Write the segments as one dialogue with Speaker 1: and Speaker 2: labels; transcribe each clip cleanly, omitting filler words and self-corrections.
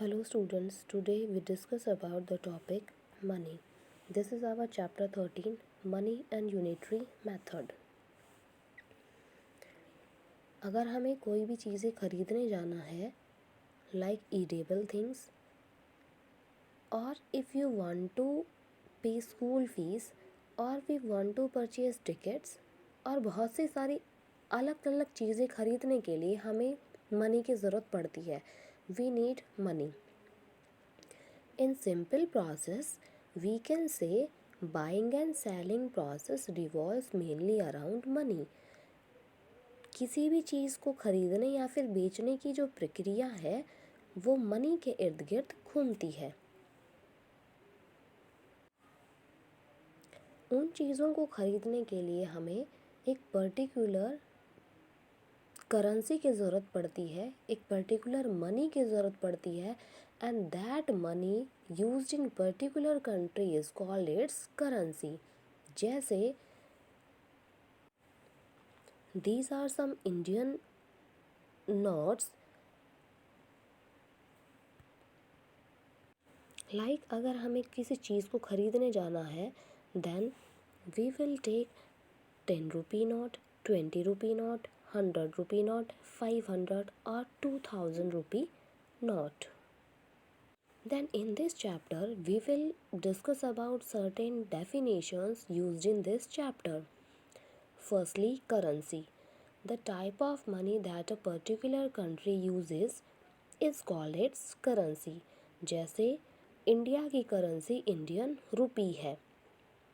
Speaker 1: Hello students, today we discuss about the topic money. This is our chapter 13, Money and Unitary Method. अगर हमें कोई भी चीज़ें खरीदने जाना है like eatable things or if you want to pay school fees or we want to purchase tickets और बहुत सी सारी अलग अलग चीज़ें खरीदने के लिए हमें मनी की ज़रूरत पड़ती है. We need money. In simple process, we can say buying and selling process revolves mainly around money. किसी भी चीज़ को खरीदने या फिर बेचने की जो प्रक्रिया है वो मनी के इर्द गिर्द घूमती है. उन चीज़ों को खरीदने के लिए हमें एक पर्टिकुलर करेंसी की ज़रूरत पड़ती है, एक पर्टिकुलर मनी की ज़रूरत पड़ती है and that money used in particular country is called its currency. जैसे these are some Indian notes. like अगर हमें किसी चीज़ को खरीदने जाना है then we will take 10 rupee note, 20 rupee note, 100 rupee note, 500 or 2000 rupee note. Then in this chapter we will discuss about certain definitions used in this chapter. Firstly, currency. The type of money that a particular country uses is called its currency. जैसे India की currency Indian rupee है.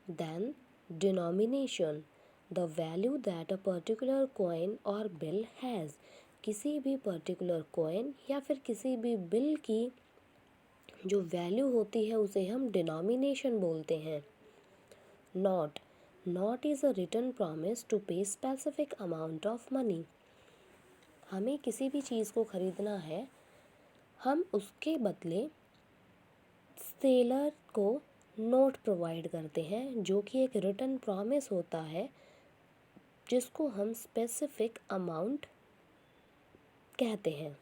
Speaker 1: Then denomination. The value that a particular coin or bill has. किसी भी particular coin या फिर किसी भी bill की जो वैल्यू होती है उसे हम डिनोमिनेशन बोलते हैं. Note. Note is a written promise to pay specific amount of money. हमें किसी भी चीज़ को ख़रीदना है, हम उसके बदले सेलर को नोट प्रोवाइड करते हैं जो कि एक रिटन प्रॉमिस होता है जिसको हम स्पेसिफिक अमाउंट कहते हैं.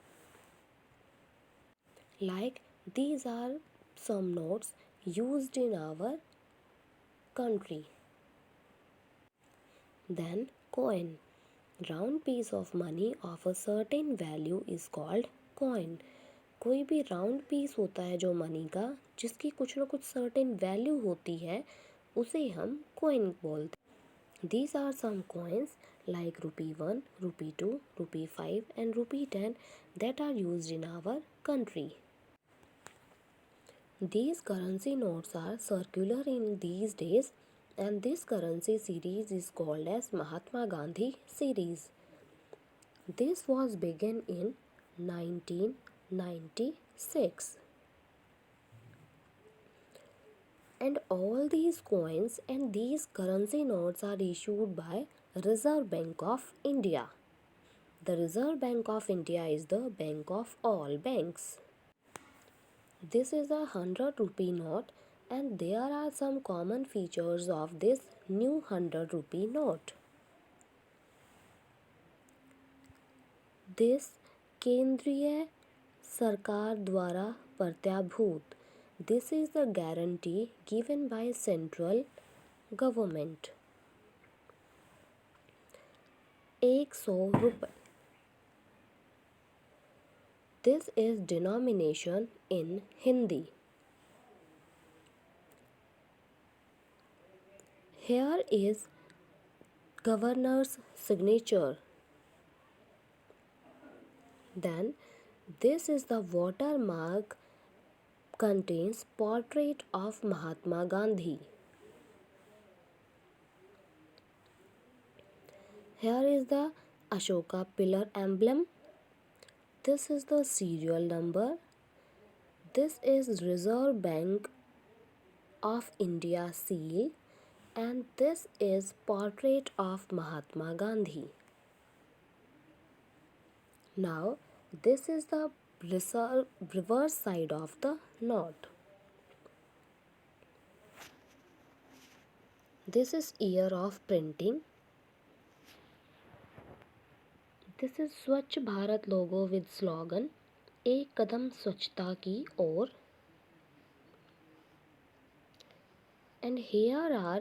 Speaker 1: Like these are some notes used in our country. Then coin. Round piece of money of a certain value is called coin. कोई भी राउंड पीस होता है जो मनी का जिसकी कुछ ना कुछ सर्टेन वैल्यू होती है उसे हम coin बोलते हैं. These are some coins like rupee 1, rupee 2, rupee 5 and rupee 10 that are used in our country. These currency notes are circular in these days and this currency series is called as Mahatma Gandhi series. This was begun in 1996. And all these coins and these currency notes are issued by Reserve Bank of India. The Reserve Bank of India is the bank of all banks. This is a 100 rupee note and there are some common features of this new 100 rupee note. This केंद्रीय सरकार द्वारा प्रत्याभूत. This is the guarantee given by central government. 100 रुपये. This is denomination in Hindi. Here is governor's signature. Then this is the watermark contains portrait of Mahatma Gandhi. Here is the Ashoka pillar emblem. This is the serial number. This is Reserve Bank of India seal and this is portrait of Mahatma Gandhi. Now this is the reverse side of the note. This is year of printing. This is Swachh Bharat logo with slogan एक कदम स्वच्छता की ओर। And here are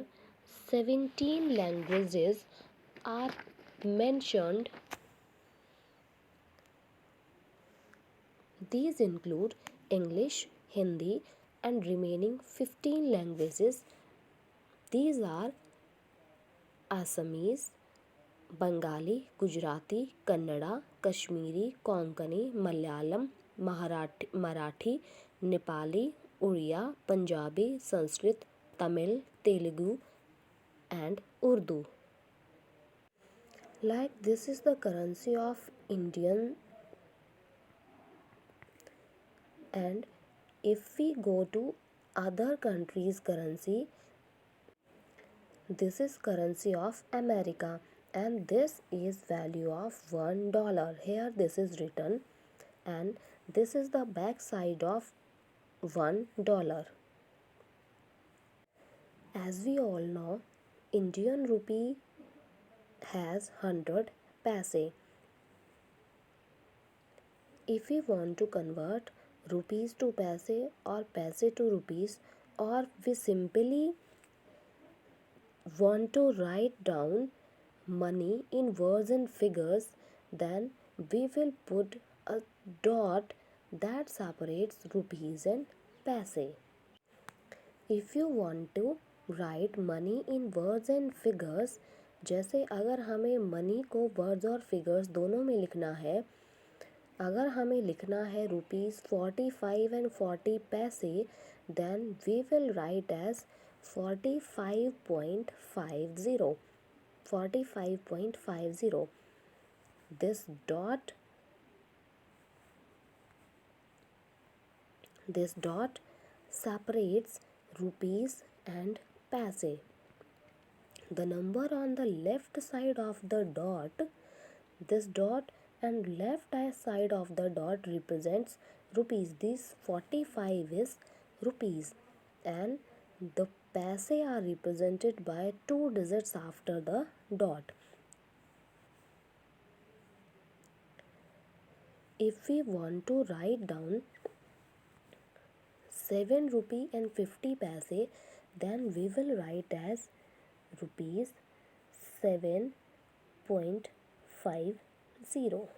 Speaker 1: 17 languages are mentioned. These include English, Hindi, and remaining 15 languages. These are Assamese, Bengali, Gujarati, Kannada, Kashmiri, Konkani, Malayalam, Marathi, Nepali, Oriya, Punjabi, Sanskrit, Tamil, Telugu, and Urdu. Like this is the currency of Indian, and if we go to other countries' currency, this is currency of America, and this is value of $1. Here this is written, and this is the back side of $1. As we all know, Indian rupee has 100 paise. If we want to convert rupees to paise or paise to rupees, or we simply want to write down money in words and figures, then we will put a dot that separates rupees and paise. If you want to write money in words and figures, जैसे अगर हमें money को words और figures दोनों में लिखना है, अगर हमें लिखना है ₹45 and 40 पैसे, then we will write as 45.50. 45.50. This dot separates rupees and paise. The number on the left side of the dot, this dot and left side of the dot represents rupees. This 45 is rupees, and the paise are represented by 2 digits after the dot. If we want to write down 7 rupee and 50 paise, then we will write as rupees 7.50.